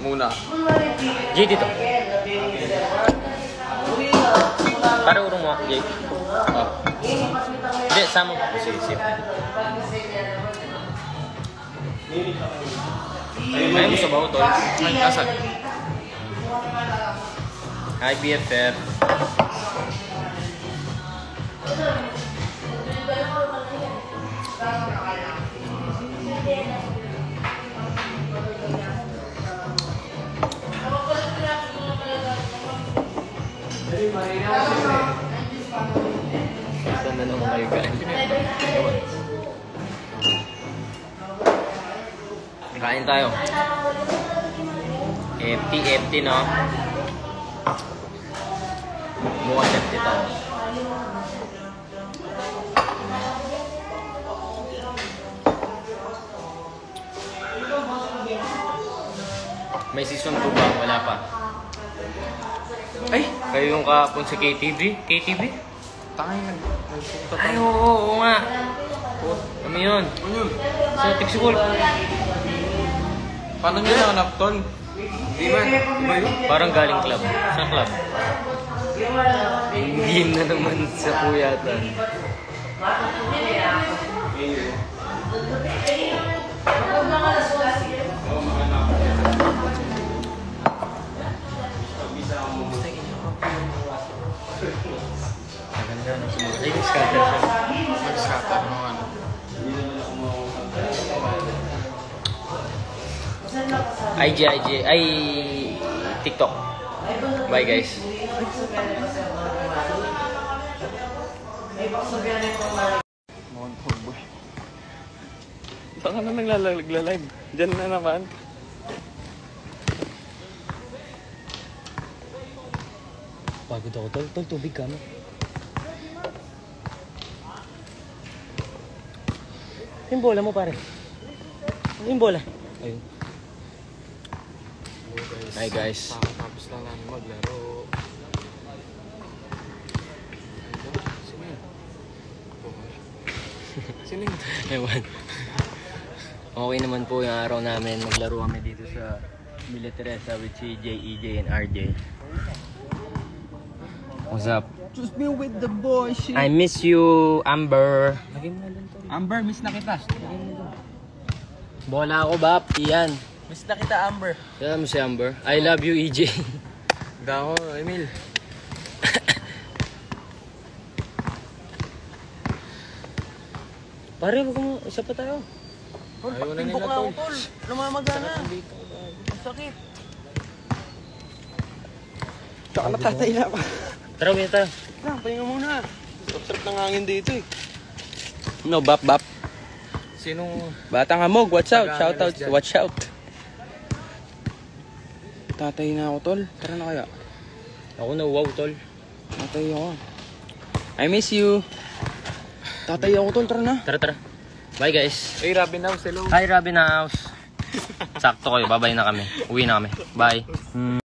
muna. Jay, dito. Para urong mo, Jay. Oh. Hindi, sama mo. Sige, sige. Ayaw mo sa baho, tol. Ay, asan? Hi, BFF. Saan na naman kayo kain? Kain tayo. Empty, no? Mukhang empty tayo. May season 2 ba? Wala pa. Ay! Kayo yung kahapon sa KTV? KTV? Tangay nagpunta Ay, oo nga. Kami yun. Ano yun? Sa Tixigol. Paano nyo nahanap, tol? Di ba? Iba yun? Parang galing club. Saan club? Game na naman sa puyatan. Maganda na sumulog. Ay, scatter siya. Mag-scatter naman. IG, ay TikTok. Bye guys. Mohon po, boy. Tanga na nagla-live. Diyan na naman. Pagod ako, tol. Tubig ka, no? Yung bola mo, pare. Yung bola. Ayun. Hi guys. Tapos lang namin maglaro. Sino yun? Sino yun? Ewan. Okay naman po yung araw namin. Naglaro kami dito sa Villa Teresa with CJ, EJ, and RJ. What's up? Just be with the boy, shit. I miss you, Amber. Amber, miss na kita. Bola ako, Bap. Iyan. Miss na kita, Amber. Yan mo si Amber. I love you, EJ. Dako, Emil. Pare, wag mo. Isa pa tayo. Ayaw na Timbok nila, na ako, tol. tol. Namamagana. Ang sakit. Tsaka natatay na pa. Tara, wait tayo. Pahinga muna. Sarap ng hangin dito eh. No, Bap. Sinong... Batang Hamog, watch out. Shout out. dyan. Watch out. Tatay na ako, tol. Tara na kaya. Ako na, wow, tol. Tatay ako. I miss you. Tatay ako, tol. Tara na. Tara. Bye, guys. Hey, Robin House, hello. Hi, Robin House. Sakto kayo. Babay na kami. Uwi na kami. Bye.